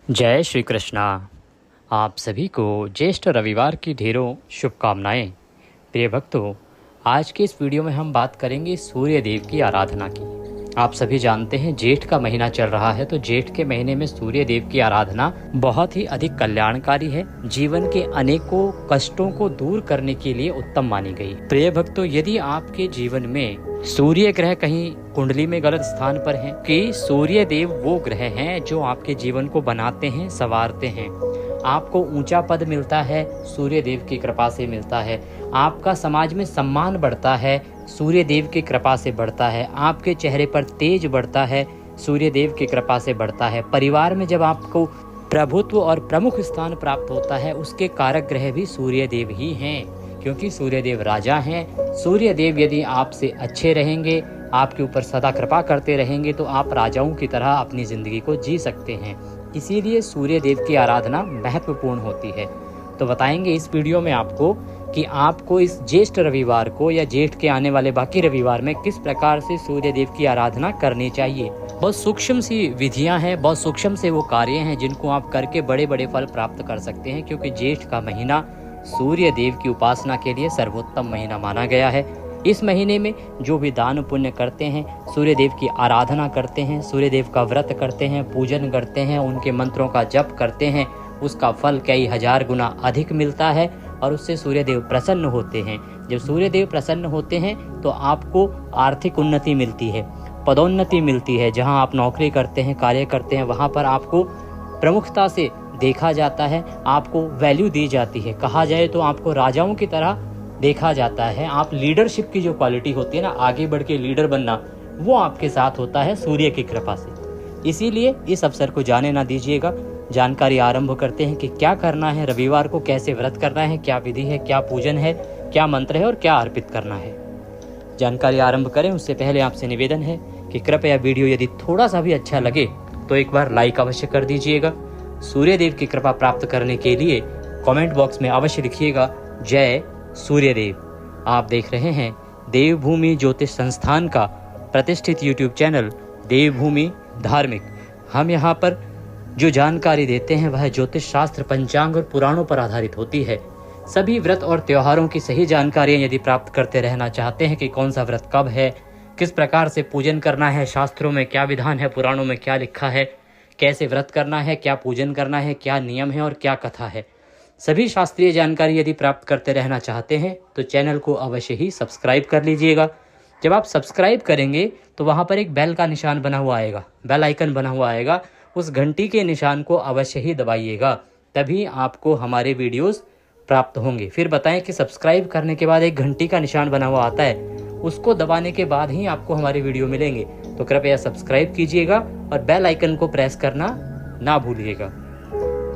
जय श्री कृष्णा। आप सभी को ज्येष्ठ रविवार की ढेरों शुभकामनाएं। प्रिय भक्तों, आज के इस वीडियो में हम बात करेंगे सूर्य देव की आराधना की। आप सभी जानते हैं जेठ का महीना चल रहा है, तो जेठ के महीने में सूर्य देव की आराधना बहुत ही अधिक कल्याणकारी है। जीवन के अनेकों कष्टों को दूर करने के लिए उत्तम मानी गई। प्रिय भक्तों, यदि आपके जीवन में सूर्य ग्रह कहीं कुंडली में गलत स्थान पर है कि सूर्य देव वो ग्रह हैं जो आपके जीवन को बनाते हैं, संवारते हैं। आपको ऊंचा पद मिलता है, सूर्य देव की कृपा से मिलता है। आपका समाज में सम्मान बढ़ता है, सूर्य देव की कृपा से बढ़ता है। आपके चेहरे पर तेज बढ़ता है, सूर्य देव की कृपा से बढ़ता है। परिवार में जब आपको प्रभुत्व और प्रमुख स्थान प्राप्त होता है, उसके कारक ग्रह भी सूर्य देव ही हैं, क्योंकि सूर्य देव राजा हैं। सूर्य देव यदि आपसे अच्छे रहेंगे, आपके ऊपर सदा कृपा करते रहेंगे, तो आप राजाओं की तरह अपनी जिंदगी को जी सकते हैं। इसीलिए सूर्य देव की आराधना महत्वपूर्ण होती है। तो बताएंगे इस वीडियो में आपको कि आपको इस ज्येष्ठ रविवार को या जेठ के आने वाले बाकी रविवार में किस प्रकार से सूर्य देव की आराधना करनी चाहिए। बहुत सूक्ष्म सी विधियां हैं, बहुत सूक्ष्म से वो कार्य हैं जिनको आप करके बड़े बड़े फल प्राप्त कर सकते हैं, क्योंकि जेठ का महीना सूर्य देव की उपासना के लिए सर्वोत्तम महीना माना गया है। इस महीने में जो भी दान पुण्य करते हैं, सूर्य देव की आराधना करते हैं, सूर्य देव का व्रत करते हैं, पूजन करते हैं, उनके मंत्रों का जप करते हैं, उसका फल कई हजार गुना अधिक मिलता है और उससे सूर्य देव प्रसन्न होते हैं। जब सूर्य देव प्रसन्न होते हैं तो आपको आर्थिक उन्नति मिलती है, पदोन्नति मिलती है। जहां आप नौकरी करते हैं, कार्य करते हैं, वहां पर आपको प्रमुखता से देखा जाता है, आपको वैल्यू दी जाती है। कहा जाए तो आपको राजाओं की तरह देखा जाता है। आप लीडरशिप की जो क्वालिटी होती है ना, आगे बढ़ के लीडर बनना, वो आपके साथ होता है सूर्य की कृपा से। इसीलिए इस अवसर को जाने ना दीजिएगा। जानकारी आरंभ करते हैं कि क्या करना है, रविवार को कैसे व्रत करना है, क्या विधि है, क्या पूजन है, क्या मंत्र है और क्या अर्पित करना है। जानकारी आरंभ करें उससे पहले आपसे निवेदन है कि कृपया वीडियो यदि थोड़ा सा भी अच्छा लगे तो एक बार लाइक अवश्य कर दीजिएगा। सूर्य देव की कृपा प्राप्त करने के लिए कमेंट बॉक्स में अवश्य लिखिएगा जय सूर्य देव। आप देख रहे हैं देवभूमि ज्योतिष संस्थान का प्रतिष्ठित यूट्यूब चैनल देवभूमि धार्मिक। हम यहाँ पर जो जानकारी देते हैं वह ज्योतिष शास्त्र, पंचांग और पुराणों पर आधारित होती है। सभी व्रत और त्योहारों की सही जानकारियां यदि प्राप्त करते रहना चाहते हैं कि कौन सा व्रत कब है, किस प्रकार से पूजन करना है, शास्त्रों में क्या विधान है, पुराणों में क्या लिखा है, कैसे व्रत करना है, क्या पूजन करना है, क्या नियम है और क्या कथा है, सभी शास्त्रीय जानकारी यदि प्राप्त करते रहना चाहते हैं तो चैनल को अवश्य ही सब्सक्राइब कर लीजिएगा। जब आप सब्सक्राइब करेंगे तो वहाँ पर एक बेल का निशान बना हुआ आएगा, बेल आइकन बना हुआ आएगा, उस घंटी के निशान को अवश्य ही दबाइएगा, तभी आपको हमारे वीडियोस प्राप्त होंगे। फिर बताएं कि सब्सक्राइब करने के बाद एक घंटी का निशान बना हुआ आता है, उसको दबाने के बाद ही आपको हमारे वीडियो मिलेंगे। तो कृपया सब्सक्राइब कीजिएगा और बेल आइकन को प्रेस करना ना भूलिएगा।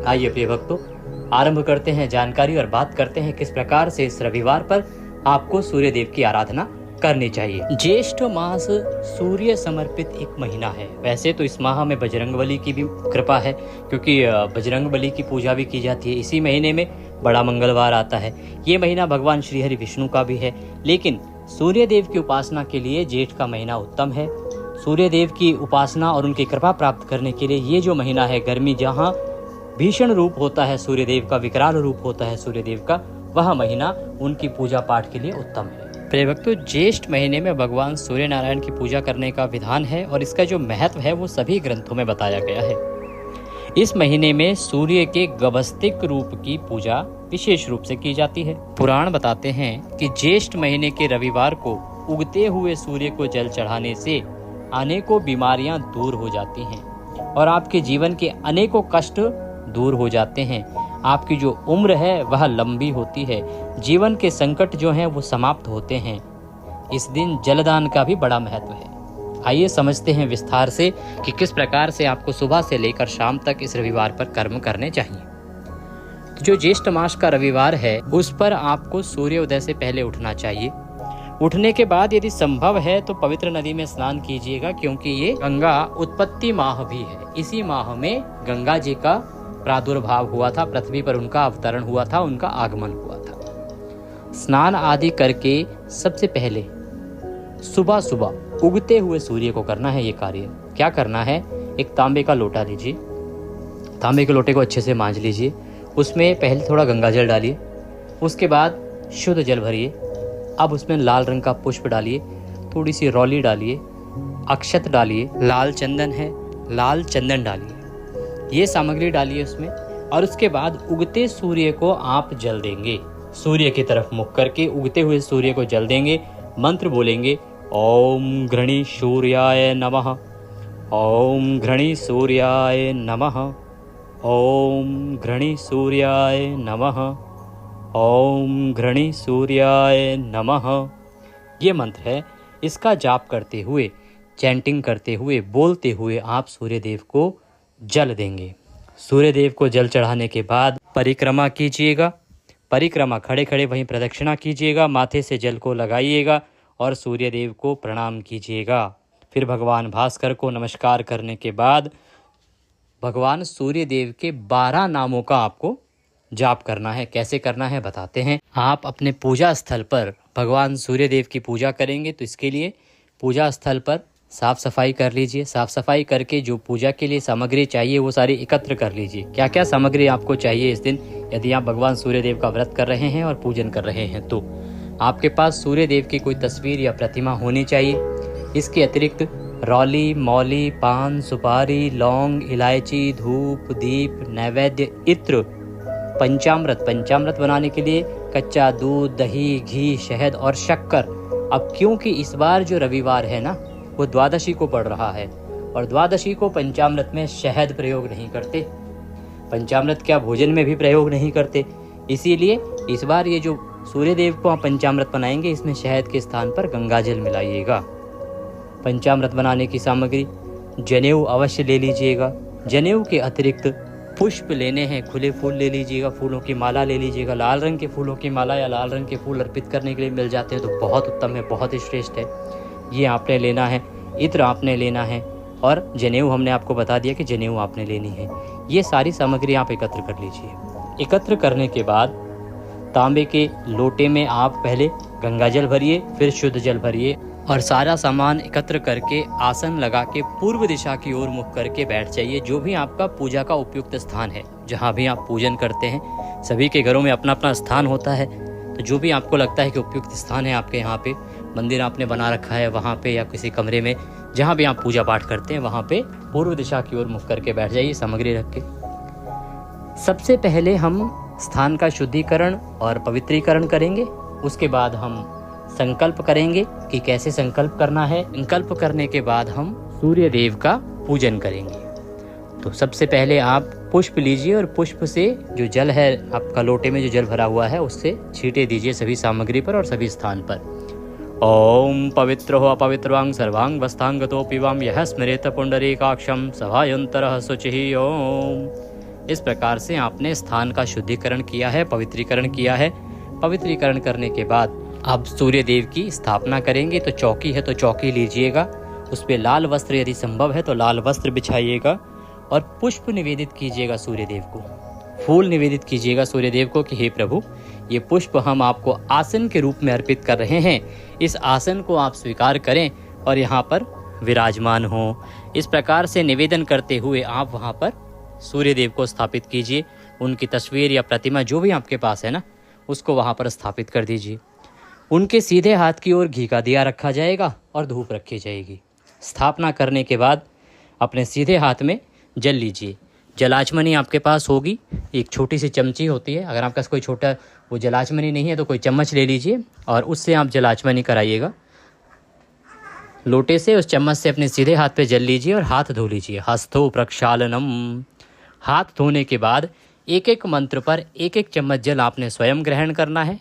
आइए प्रिय भक्तों, आरंभ करते हैं जानकारी और बात करते हैं किस प्रकार से इस रविवार पर आपको सूर्य देव की आराधना करनी चाहिए। ज्येष्ठ मास सूर्य समर्पित एक महीना है। वैसे तो इस माह में बजरंगबली की भी कृपा है, क्योंकि बजरंगबली की पूजा भी की जाती है। इसी महीने में बड़ा मंगलवार आता है। ये महीना भगवान श्री हरि विष्णु का भी है, लेकिन सूर्य देव की उपासना के लिए जेठ का महीना उत्तम है। सूर्य देव की उपासना और उनकी कृपा प्राप्त करने के लिए ये जो महीना है, गर्मी जहाँ भीषण रूप होता है सूर्य देव का, विकराल रूप होता है सूर्य देव का, वह महीना उनकी पूजा पाठ के लिए उत्तम है। प्रिय भक्तों, ज्येष्ठ महीने में भगवान सूर्य नारायण की पूजा करने का विधान है और इसका जो महत्व है वो सभी ग्रंथों में बताया गया है। इस महीने में सूर्य के गभस्तिक रूप की पूजा विशेष रूप से की जाती है। पुराण बताते हैं कि ज्येष्ठ महीने के रविवार को उगते हुए सूर्य को जल चढ़ाने से अनेकों बीमारियां दूर हो जाती हैं और आपके जीवन के अनेकों कष्ट दूर हो जाते हैं। आपकी जो उम्र है वह लंबी होती है, जीवन के संकट जो हैं वो समाप्त होते हैं। इस दिन जलदान का भी बड़ा महत्व है। आइए समझते हैं विस्तार से कि किस प्रकार से आपको सुबह से लेकर शाम तक इस रविवार पर कर्म करने चाहिए। जो ज्येष्ठ मास का रविवार है उस पर आपको सूर्योदय से पहले उठना चाहिए। उठने के बाद यदि संभव है तो पवित्र नदी में स्नान कीजिएगा, क्योंकि ये गंगा उत्पत्ति माह भी है। इसी माह में गंगा जी का प्रादुर्भाव हुआ था, पृथ्वी पर उनका अवतरण हुआ था, उनका आगमन हुआ था। स्नान आदि करके सबसे पहले सुबह सुबह उगते हुए सूर्य को करना है ये कार्य। क्या करना है, एक तांबे का लोटा लीजिए, तांबे के लोटे को अच्छे से मांज लीजिए। उसमें पहले थोड़ा गंगा जल डालिए, उसके बाद शुद्ध जल भरिए। अब उसमें लाल रंग का पुष्प डालिए, थोड़ी सी रौली डालिए, अक्षत डालिए, लाल चंदन है, लाल चंदन डालिए, ये सामग्री डालिए उसमें। और उसके बाद उगते सूर्य को आप जल देंगे। सूर्य की तरफ मुख करके उगते हुए सूर्य को जल देंगे। मंत्र बोलेंगे, ओम घृणी सूर्याय नमः, ओम घृणी सूर्याय नमः, ओम घृणी सूर्याय नमः, ओम घृणी सूर्याय नमः। ये मंत्र है, इसका जाप करते हुए, चैंटिंग करते हुए, बोलते हुए आप सूर्यदेव को जल देंगे। सूर्यदेव को जल चढ़ाने के बाद परिक्रमा कीजिएगा। परिक्रमा खड़े खड़े वहीं प्रदक्षिणा कीजिएगा, माथे से जल को लगाइएगा और सूर्यदेव को प्रणाम कीजिएगा। फिर भगवान भास्कर को नमस्कार करने के बाद भगवान सूर्यदेव के 12 नामों का आपको जाप करना है। कैसे करना है बताते हैं। आप अपने पूजा स्थल पर भगवान सूर्यदेव की पूजा करेंगे, तो इसके लिए पूजा स्थल पर साफ सफाई कर लीजिए। साफ सफाई करके जो पूजा के लिए सामग्री चाहिए वो सारी एकत्र कर लीजिए। क्या क्या सामग्री आपको चाहिए इस दिन, यदि आप भगवान सूर्यदेव का व्रत कर रहे हैं और पूजन कर रहे हैं, तो आपके पास सूर्यदेव की कोई तस्वीर या प्रतिमा होनी चाहिए। इसके अतिरिक्त रौली, मौली, पान, सुपारी, लौंग, इलायची, धूप, दीप, नैवेद्य, इत्र, पंचामृत। पंचामृत बनाने के लिए कच्चा दूध, दही, घी, शहद और शक्कर। अब क्योंकि इस बार जो रविवार है ना, वो द्वादशी को पड़ रहा है और द्वादशी को पंचामृत में शहद प्रयोग नहीं करते, पंचामृत क्या भोजन में भी प्रयोग नहीं करते। इसीलिए इस बार ये जो सूर्यदेव को आप पंचामृत बनाएंगे, इसमें शहद के स्थान पर गंगाजल मिलाइएगा। पंचामृत बनाने की सामग्री, जनेऊ अवश्य ले लीजिएगा। जनेऊ के अतिरिक्त पुष्प लेने हैं, खुले फूल ले लीजिएगा, फूलों की माला ले लीजिएगा। लाल रंग के फूलों की माला या लाल रंग के फूल अर्पित करने के लिए मिल जाते हैं तो बहुत उत्तम है, बहुत ही श्रेष्ठ है। ये आपने लेना है, इत्र आपने लेना है और जनेऊ हमने आपको बता दिया कि जनेऊ आपने लेनी है। ये सारी सामग्री आप एकत्र कर लीजिए। एकत्र करने के बाद तांबे के लोटे में आप पहले गंगाजल भरिए, फिर शुद्ध जल भरिए और सारा सामान एकत्र करके आसन लगा के पूर्व दिशा की ओर मुख करके बैठ जाइए। जो भी आपका पूजा का उपयुक्त स्थान है, जहाँ भी आप पूजन करते हैं, सभी के घरों में अपना अपना स्थान होता है, तो जो भी आपको लगता है कि उपयुक्त स्थान है आपके यहाँ पे, मंदिर आपने बना रखा है वहाँ पे या किसी कमरे में, जहाँ भी आप पूजा पाठ करते हैं वहाँ पे पूर्व दिशा की ओर मुख करके बैठ जाइए सामग्री रख के। सबसे पहले हम स्थान का शुद्धिकरण और पवित्रीकरण करेंगे। उसके बाद हम संकल्प करेंगे कि कैसे संकल्प करना है। संकल्प करने के बाद हम सूर्य देव का पूजन करेंगे। तो सबसे पहले आप पुष्प लीजिए और पुष्प से जो जल है आपका लोटे में जो जल भरा हुआ है उससे छींटे दीजिए सभी सामग्री पर और सभी स्थान पर। ओम पवित्र हो अपवित्रवांग सर्वांग वस्तांगतो पिवाम यह स्मृत पुंडरीकाक्षम सभायंतरः शुचिः ओम। इस प्रकार से आपने स्थान का शुद्धिकरण किया है, पवित्रीकरण किया है। पवित्रीकरण करने के बाद आप सूर्य देव की स्थापना करेंगे। तो चौकी है तो चौकी लीजिएगा, उस पर लाल वस्त्र यदि संभव है तो लाल वस्त्र बिछाइएगा और पुष्प निवेदित कीजिएगा सूर्य देव को। फूल निवेदित कीजिएगा सूर्य देव को कि हे प्रभु, ये पुष्प हम आपको आसन के रूप में अर्पित कर रहे हैं, इस आसन को आप स्वीकार करें और यहाँ पर विराजमान हो। इस प्रकार से निवेदन करते हुए आप वहाँ पर सूर्य देव को स्थापित कीजिए। उनकी तस्वीर या प्रतिमा जो भी आपके पास है ना, उसको वहाँ पर स्थापित कर दीजिए। उनके सीधे हाथ की ओर घी का दिया रखा जाएगा और धूप रखी जाएगी। स्थापना करने के बाद अपने सीधे हाथ में जल लीजिए। जलाचमनी आपके पास होगी, एक छोटी सी चमची होती है, अगर आपके पास कोई छोटा वो जलाचमनी नहीं है तो कोई चम्मच ले लीजिए और उससे आप जलाचमनी कराइएगा। लोटे से उस चम्मच से अपने सीधे हाथ पे जल लीजिए और हाथ धो लीजिए। हस्तो प्रक्षालनम। हाथ धोने के बाद एक एक मंत्र पर एक एक चम्मच जल आपने स्वयं ग्रहण करना है।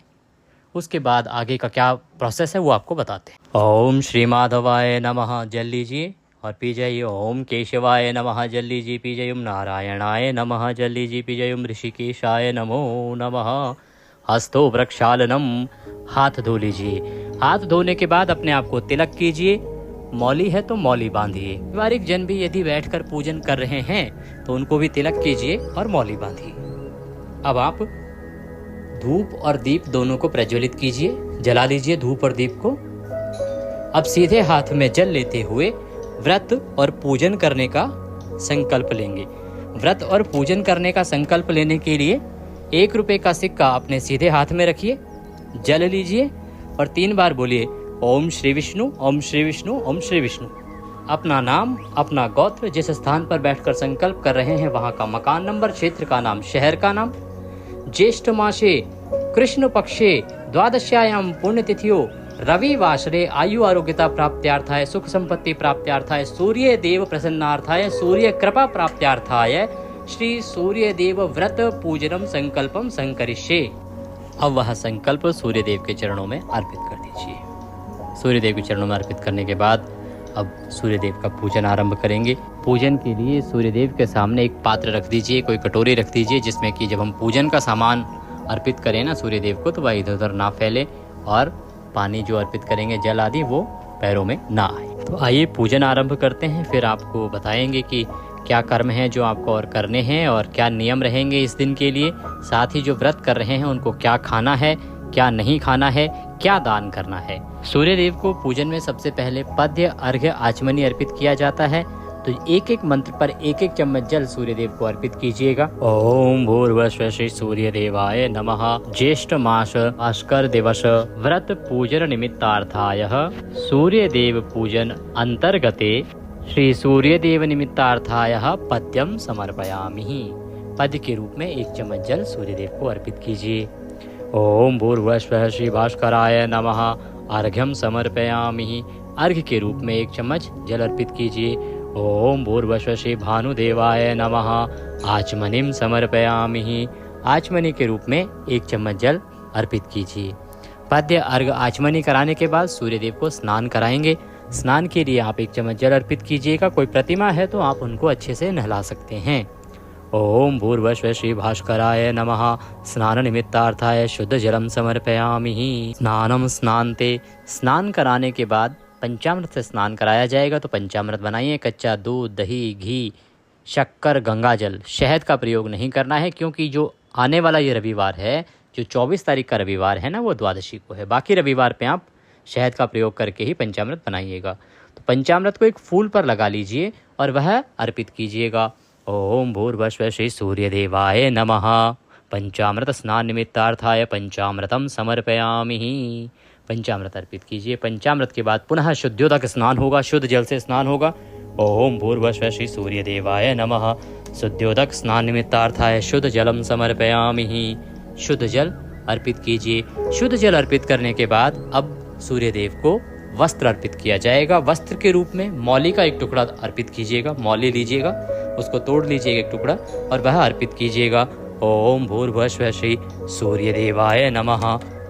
उसके बाद आगे का क्या प्रोसेस है वो आपको बताते हैं। ओम श्री माधवाय नमः जल लीजिए और पी जाइए। ओम केशवाय नमः जल लीजिए, पी जाइए। ओम नारायणाय नमः जल लीजिए, पी जाइए। ओम ऋषिकेशाय नमो नमः। हस्तो प्रक्षालनम। हाथ धो लीजिए। हाथ धोने के बाद अपने आप को तिलक कीजिए। मौली है तो मौली बांधिए। व्यवहारिक जन भी यदि बैठकर पूजन कर रहे हैं तो उनको भी तिलक कीजिए और मौली बांधिए। अब आप धूप और दीप दोनों को प्रज्वलित कीजिए, जला लीजिए धूप और दीप को। अब सीधे हाथ में जल लेते हुए व्रत और पूजन करने का संकल्प लेंगे। व्रत और पूजन करने का संकल्प लेने के लिए 1 रुपये का सिक्का अपने सीधे हाथ में रखिए, जल लीजिए और 3 बार बोलिए ओम श्री विष्णु, ओम श्री विष्णु, ओम श्री विष्णु। अपना नाम, अपना गोत्र, जिस स्थान पर बैठकर संकल्प कर रहे हैं वहां का मकान नंबर, क्षेत्र का नाम, शहर का नाम, ज्येष्ठ मासे कृष्ण पक्षे द्वादश्यायाम पुण्यतिथियो रविवासरे आयु आरोग्यता प्राप्त्यार्थाय, सुख संपत्ति प्राप्त्यार्थाय, सूर्य देव प्रसन्नार्थाय, सूर्य कृपा प्राप्त्यार्थाय श्री सूर्य देव व्रत पूजनम संकल्पम संकरिष्ये। अब वह संकल्प सूर्य देव के चरणों में अर्पित कर दीजिए। सूर्य देव के चरणों में अर्पित करने के बाद अब सूर्य देव का पूजन आरंभ करेंगे। पूजन के लिए सूर्य देव के सामने एक पात्र रख दीजिए, कोई कटोरी रख दीजिए, जिसमें कि जब हम पूजन का सामान अर्पित करें ना सूर्य देव को, तो वह इधर उधर ना फैले और पानी जो अर्पित करेंगे जल आदि वो पैरों में ना आए। तो आइए पूजन आरंभ करते हैं, फिर आपको बताएंगे कि क्या कर्म है जो आपको और करने हैं और क्या नियम रहेंगे इस दिन के लिए। साथ ही जो व्रत कर रहे हैं उनको क्या खाना है, क्या नहीं खाना है, क्या दान करना है। सूर्य देव को पूजन में सबसे पहले पद्य, अर्घ्य, आचमनी अर्पित किया जाता है। तो एक एक मंत्र पर 1-1 चम्मच जल सूर्य देव को अर्पित कीजिएगा। ओम भूर्भुवः श्री सूर्य देवाय नमः। ज्येष्ठ मास भास्कर दिवस व्रत पूजन निमित्तार्थाय सूर्य देव पूजन अंतर्गते श्री सूर्य देव निमित्तार्थाय पद्यम समर्पयामि। पद्य के रूप में 1 चम्मच जल सूर्य देव को अर्पित कीजिए। ओम भूर्भुवः स्वः श्री भास्कराय नमः। अर्घ्यम समर्पयामि। अर्घ्य के रूप में 1 चम्मच जल अर्पित कीजिए। ओम भूर्भुवः स्वः श्री भानुदेवाय नमः। आचमनीम समर्पयामि। आचमनी के रूप में 1 चम्मच जल अर्पित कीजिए। पद्य, अर्घ्य, आचमनी कराने के बाद सूर्य देव को स्नान कराएंगे। स्नान के लिए आप 1 चम्मच जल अर्पित कीजिएगा। कोई प्रतिमा है तो आप उनको अच्छे से नहला सकते हैं। ओम भूर्भुवः स्वः श्री भास्कराय नमः। स्नान निमित्तार्थाय शुद्ध जलम समर्पयामि। स्नानम स्नान्ते। स्नान कराने के बाद पंचामृत से स्नान कराया जाएगा। तो पंचामृत बनाइए। कच्चा दूध, दही, घी, शक्कर, गंगा जल। शहद का प्रयोग नहीं करना है, क्योंकि जो आने वाला ये रविवार है, जो 24 तारीख का रविवार है ना, वो द्वादशी को है। बाकी रविवार पे आप शहद का प्रयोग करके ही पंचामृत बनाइएगा। तो पंचामृत को एक फूल पर लगा लीजिए और वह अर्पित कीजिएगा। ओम भूर्भुवः स्वः श्री सूर्य देवाय नमः। पंचामृत स्नान निमित्तार्थाय पंचामृतम समर्पयामि। पंचामृत अर्पित कीजिए। पंचामृत के बाद पुनः शुद्धोदक स्नान होगा, शुद्ध जल से स्नान होगा। ओम भूर्भुवः स्वः श्री सूर्य देवाय नमः। शुद्धोदक स्नान निमित्तार्थाय शुद्ध जलम समर्पयामि। शुद्ध जल अर्पित कीजिए। शुद्ध जल अर्पित करने के बाद अब सूर्य देव को वस्त्र अर्पित किया जाएगा। वस्त्र के रूप में मौली का 1 टुकड़ा अर्पित कीजिएगा। मौली लीजिएगा, उसको तोड़ लीजिएगा 1 टुकड़ा और वह अर्पित कीजिएगा। ओम भूर्भुवः स्वः श्री सूर्य देवाय नमः।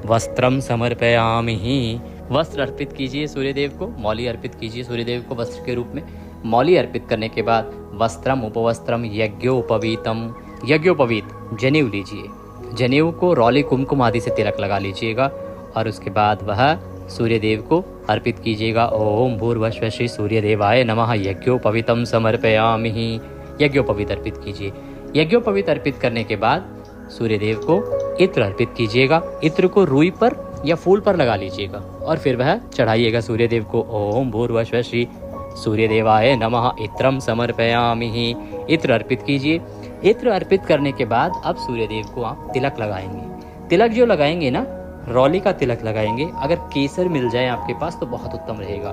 वस्त्रम समर्पयामि। वस्त्र अर्पित कीजिए सूर्य देव को। मौली अर्पित कीजिए सूर्य देव को वस्त्र के रूप में। मौली अर्पित करने के बाद वस्त्रम उपवस्त्रम यज्ञोपवीतम। यज्ञोपवीत जनेऊ लीजिए। जनेऊ को रौली, कुमकुम आदि से तिलक लगा लीजिएगा और उसके बाद वह सूर्य देव को अर्पित कीजिएगा। ओम भूर्भुवः स्वः श्री सूर्य देवाय नमः। यज्ञोपवीतम समर्पयामि। यज्ञोपवीत अर्पित कीजिए। यज्ञोपवीत अर्पित करने के बाद सूर्य देव को इत्र अर्पित कीजिएगा। इत्र को रुई पर या फूल पर लगा लीजिएगा और फिर वह चढ़ाइएगा सूर्य देव को। ओम भूर्भुवः स्वः श्री सूर्य देवाय नमः। इत्रम समर्पयामि। इत्र अर्पित कीजिए। इत्र अर्पित करने के बाद अब सूर्य देव को आप तिलक लगाएंगे। तिलक जो लगाएंगे ना, रौली का तिलक लगाएंगे। अगर केसर मिल जाए आपके पास तो बहुत उत्तम रहेगा।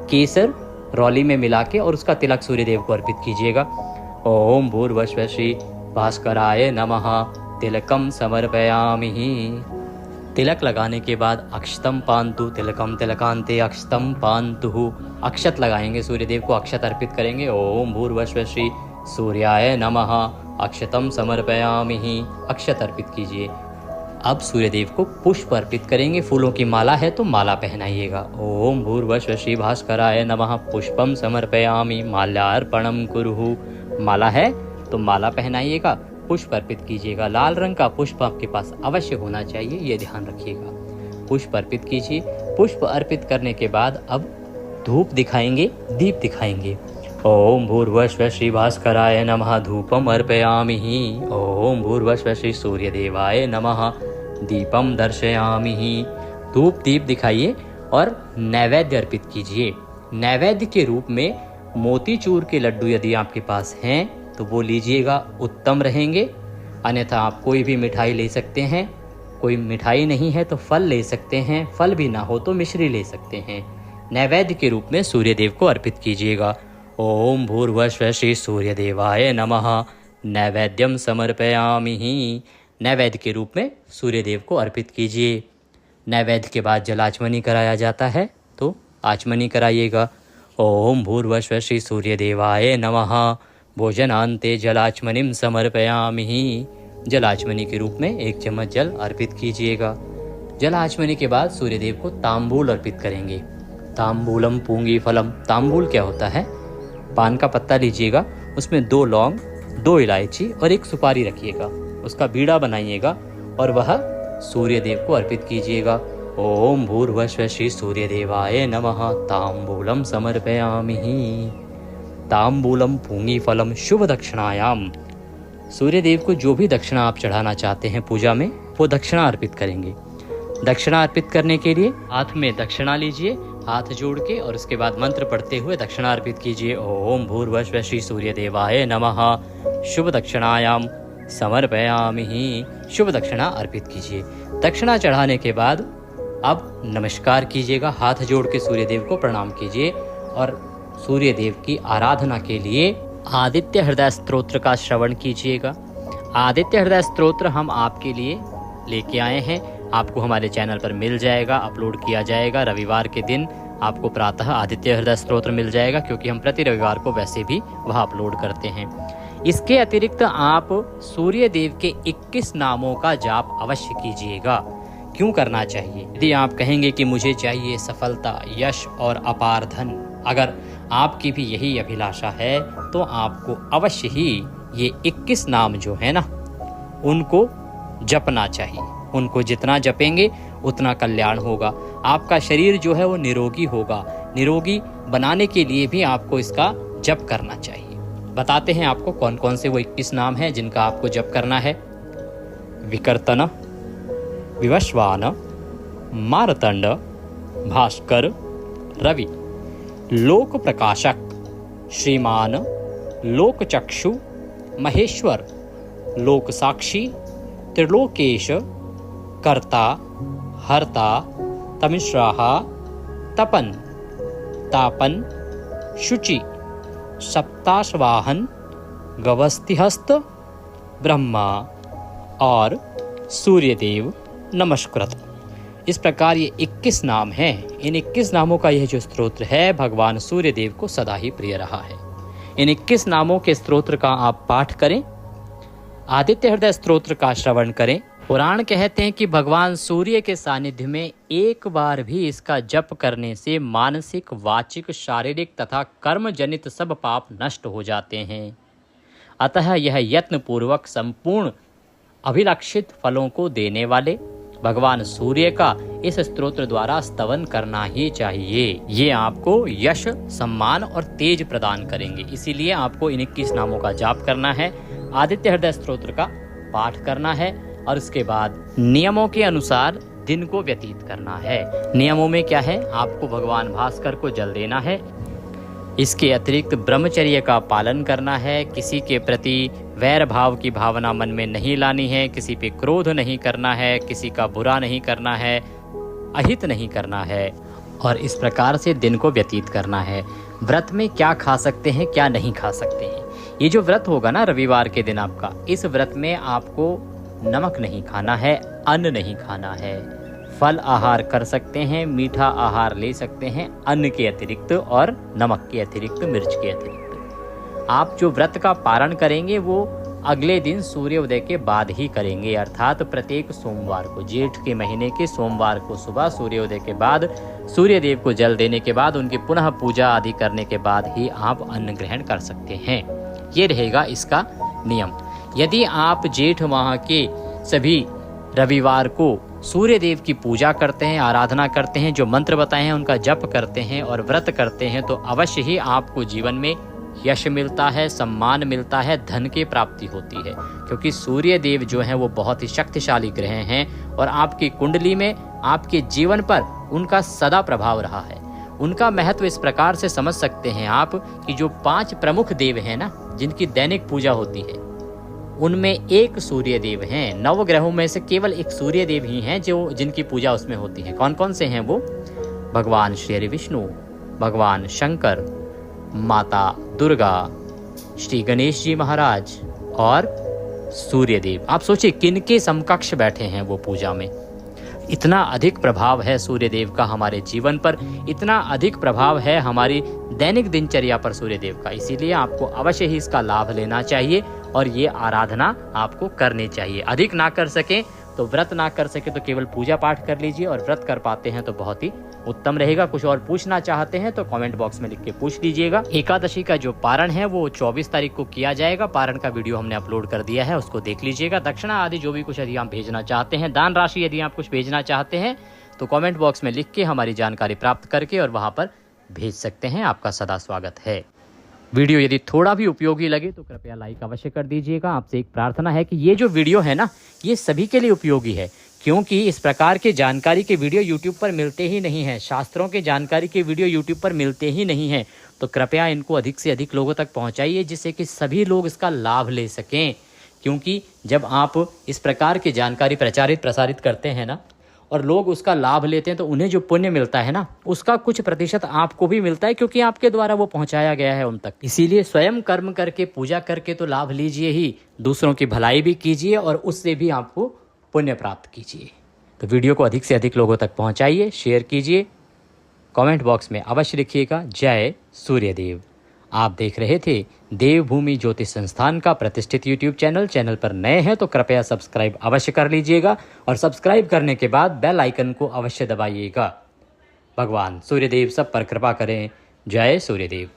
केसर रौली में मिला के और उसका तिलक सूर्य देव को अर्पित कीजिएगा। ओम भूर्भुवः स्वः श्री भास्कराय नमः। तिलकम समर्पयामि। तिलक लगाने के बाद अक्षतम पान्तु तिलकम तिलकान्ते अक्षतम पान्तु। अक्षत लगाएंगे सूर्य देव को, अक्षत अर्पित करेंगे। ओम भूर्भुवः स्वः श्री सूर्याय नमः। अक्षतम समर्पयामि। अक्षत अर्पित कीजिए। अब सूर्य देव को पुष्प अर्पित करेंगे। फूलों की माला है तो माला पहनाइएगा। ओम भूर्भुवः स्वः श्री भास्कराय नमः। पुष्पम समर्पयामि। माल्यार्पणम कुरुः। माला है तो माला पहनाइएगा। पुष्प अर्पित कीजिएगा। लाल रंग का पुष्प आपके पास अवश्य होना चाहिए, ये ध्यान रखिएगा। पुष्प अर्पित कीजिए। पुष्प अर्पित करने के बाद अब धूप दिखाएंगे, दीप दिखाएंगे। ओम भूर्भुवः स्वः श्री भास्कराय नमः। धूपम अर्पयामि। ओम भूर्भुवः स्वः श्री सूर्य देवाय नमः। दीपम दर्शयामि। धूप दीप दिखाइए और नैवेद्य अर्पित कीजिए। नैवेद्य के रूप में मोतीचूर के लड्डू यदि आपके पास हैं तो वो लीजिएगा, उत्तम रहेंगे। अन्यथा आप कोई भी मिठाई ले सकते हैं। कोई मिठाई नहीं है तो फल ले सकते हैं, फल भी ना हो तो मिश्री ले सकते हैं। नैवेद्य के रूप में सूर्य देव को अर्पित कीजिएगा। ओम भूर्भुवस्सुः श्री सूर्य देवाय नमः नैवेद्यम समर्पयामि। नैवेद्य के रूप में सूर्य देव को अर्पित कीजिए। नैवेद्य के बाद जलाचमनी कराया जाता है, तो आचमनी कराइएगा। ओम भूर्भुवस्सुः श्री सूर्य देवाय नमः भोजनान्ते जलाचमनिम समर्पयामि। जलाचमनी के रूप में 1 चम्मच जल अर्पित कीजिएगा। जलाचमनी के बाद सूर्य देव को तांबूल अर्पित करेंगे। तांबूलम पूंगी फलम। तांबूल क्या होता है? पान का पत्ता लीजिएगा, उसमें 2 लौंग, 2 इलायची और 1 सुपारी रखिएगा। उसका बीड़ा बनाइएगा और वह सूर्य देव को अर्पित कीजिएगा। ओम भूर्भुवस्सुः श्री सूर्य देवाय नमः तांबूलम समर्पयामि। तांबूलम पूंगी फलम शुभ दक्षिणायाम। सूर्य देव को जो भी दक्षिणा आप चढ़ाना चाहते हैं पूजा में, वो दक्षिणा अर्पित करेंगे। दक्षिणा अर्पित करने के लिए हाथ में दक्षिणा लीजिए, हाथ जोड़ के, और उसके बाद मंत्र पढ़ते हुए दक्षिणा अर्पित कीजिए। ओम भूर्भुवस्सुः श्री सूर्य देवाय नमः शुभ दक्षिणायाम समर्पयामि। शुभ दक्षिणा अर्पित कीजिए। दक्षिणा चढ़ाने के बाद अब नमस्कार कीजिएगा, हाथ जोड़ के सूर्य देव को प्रणाम कीजिए और सूर्य देव की आराधना के लिए आदित्य हृदय स्तोत्र का श्रवण कीजिएगा। आदित्य हृदय स्तोत्र हम आपके लिए लेके आए हैं, आपको हमारे चैनल पर मिल जाएगा, अपलोड किया जाएगा। रविवार के दिन आपको प्रातः आदित्य हृदय स्तोत्र मिल जाएगा, क्योंकि हम प्रति रविवार को वैसे भी वह अपलोड करते हैं। इसके अतिरिक्त आप सूर्य देव के 21 नामों का जाप अवश्य कीजिएगा। क्यों करना चाहिए? यदि आप कहेंगे कि मुझे चाहिए सफलता, यश और अपार धन, अगर आपकी भी यही अभिलाषा है तो आपको अवश्य ही ये 21 नाम जो है ना, उनको जपना चाहिए। उनको जितना जपेंगे उतना कल्याण होगा। आपका शरीर जो है वो निरोगी होगा। निरोगी बनाने के लिए भी आपको इसका जप करना चाहिए। बताते हैं आपको कौन कौन से वो 21 नाम हैं जिनका आपको जप करना है। विकर्तन, विवस्वान, मारतंड, भास्कर, रवि, लोक प्रकाशक, श्रीमान, लोकचक्षु, महेश्वर, लोक साक्षी, त्रिलोकेश, कर्ता, हर्ता, तमिश्राहा, तपन, तापन, शुचि, सप्ताश्वाहन, गवस्तिहस्त, ब्रह्मा और सूर्यदेव नमस्कृत। इस प्रकार ये 21 नाम हैं। इन 21 नामों का यह जो स्तोत्र है भगवान सूर्य देव को सदा ही प्रिय रहा है। इन 21 नामों के स्तोत्र का आप पाठ करें, आदित्य हृदय स्तोत्र का श्रवण करें। पुराण कहते हैं कि भगवान सूर्य के सानिध्य में एक बार भी इसका जप करने से मानसिक, वाचिक, शारीरिक तथा कर्म जनित सब पाप नष्ट हो जाते हैं। अतः यह यत्न पूर्वक संपूर्ण अभिलक्षित फलों को देने वाले भगवान सूर्य का इस स्तोत्र द्वारा स्तवन करना ही चाहिए। ये आपको यश, सम्मान और तेज प्रदान करेंगे। इसीलिए आपको इन 21 नामों का जाप करना है, आदित्य हृदय स्तोत्र का पाठ करना है और उसके बाद नियमों के अनुसार दिन को व्यतीत करना है। नियमों में क्या है? आपको भगवान भास्कर को जल देना है। इसके अतिरिक्त ब्रह्मचर्य का पालन करना है। किसी के प्रति वैर भाव की भावना मन में नहीं लानी है। किसी पे क्रोध नहीं करना है। किसी का बुरा नहीं करना है। अहित नहीं करना है और इस प्रकार से दिन को व्यतीत करना है। व्रत में क्या खा सकते हैं, क्या नहीं खा सकते हैं, ये जो व्रत होगा ना रविवार के दिन आपका, इस व्रत में आपको नमक नहीं खाना है, अन्न नहीं खाना है। फल आहार कर सकते हैं, मीठा आहार ले सकते हैं, अन्न के अतिरिक्त और नमक के अतिरिक्त, मिर्च के अतिरिक्त। आप जो व्रत का पारण करेंगे वो अगले दिन सूर्योदय के बाद ही करेंगे, अर्थात प्रत्येक सोमवार को, जेठ के महीने के सोमवार को सुबह सूर्योदय के बाद सूर्य देव को जल देने के बाद उनकी पुनः पूजा आदि करने के बाद ही आप अन्न ग्रहण कर सकते हैं। ये रहेगा इसका नियम। यदि आप जेठ माह के सभी रविवार को सूर्य देव की पूजा करते हैं, आराधना करते हैं, जो मंत्र बताए हैं उनका जप करते हैं और व्रत करते हैं, तो अवश्य ही आपको जीवन में यश मिलता है, सम्मान मिलता है, धन की प्राप्ति होती है। क्योंकि सूर्य देव जो हैं वो बहुत ही शक्तिशाली ग्रह हैं और आपकी कुंडली में, आपके जीवन पर उनका सदा प्रभाव रहा है। उनका महत्व इस प्रकार से समझ सकते हैं आप कि जो 5 प्रमुख देव हैं ना, जिनकी दैनिक पूजा होती है उनमें एक सूर्य देव हैं। नवग्रहों में से केवल एक सूर्य देव ही हैं जो जिनकी पूजा उसमें होती है। कौन कौन से हैं वो? भगवान श्री हरि विष्णु, भगवान शंकर, माता दुर्गा, श्री गणेश जी महाराज और सूर्य देव। आप सोचिए किनके समकक्ष बैठे हैं वो पूजा में। इतना अधिक प्रभाव है सूर्य देव का हमारे जीवन पर, इतना अधिक प्रभाव है हमारी दैनिक दिनचर्या पर सूर्य देव का। इसीलिए आपको अवश्य ही इसका लाभ लेना चाहिए और ये आराधना आपको करनी चाहिए। अधिक ना कर सके तो व्रत ना कर सके तो केवल पूजा पाठ कर लीजिए, और व्रत कर पाते हैं तो बहुत ही उत्तम रहेगा। कुछ और पूछना चाहते हैं तो कमेंट बॉक्स में लिख के पूछ लीजिएगा। एकादशी का जो पारण है वो 24 तारीख को किया जाएगा। पारण का वीडियो हमने अपलोड कर दिया है, उसको देख लीजिएगा। दक्षिणा आदि जो भी कुछ यदि आप भेजना चाहते हैं, दान राशि यदि आप कुछ भेजना चाहते हैं तो कमेंट बॉक्स में लिख के हमारी जानकारी प्राप्त करके और वहाँ पर भेज सकते हैं। आपका सदा स्वागत है। वीडियो यदि थोड़ा भी उपयोगी लगे तो कृपया लाइक अवश्य कर दीजिएगा। आपसे एक प्रार्थना है कि ये जो वीडियो है ना, ये सभी के लिए उपयोगी है, क्योंकि इस प्रकार के जानकारी के वीडियो यूट्यूब पर मिलते ही नहीं हैं। शास्त्रों के जानकारी के वीडियो यूट्यूब पर मिलते ही नहीं हैं। तो कृपया इनको अधिक से अधिक लोगों तक पहुंचाइए, जिससे कि सभी लोग इसका लाभ ले सकें। क्योंकि जब आप इस प्रकार की जानकारी प्रसारित करते हैं ना और लोग उसका लाभ लेते हैं तो उन्हें जो पुण्य मिलता है ना, उसका कुछ प्रतिशत आपको भी मिलता है, क्योंकि आपके द्वारा वो पहुंचाया गया है उन तक। इसीलिए स्वयं कर्म करके, पूजा करके तो लाभ लीजिए ही, दूसरों की भलाई भी कीजिए और उससे भी आपको पुण्य प्राप्त कीजिए। तो वीडियो को अधिक से अधिक लोगों तक पहुंचाइए, शेयर कीजिए, कमेंट बॉक्स में अवश्य लिखिएगा जय सूर्यदेव। आप देख रहे थे देवभूमि ज्योतिष संस्थान का प्रतिष्ठित यूट्यूब चैनल। चैनल पर नए हैं तो कृपया सब्सक्राइब अवश्य कर लीजिएगा, और सब्सक्राइब करने के बाद बेल आइकन को अवश्य दबाइएगा। भगवान सूर्यदेव सब पर कृपा करें। जय सूर्यदेव।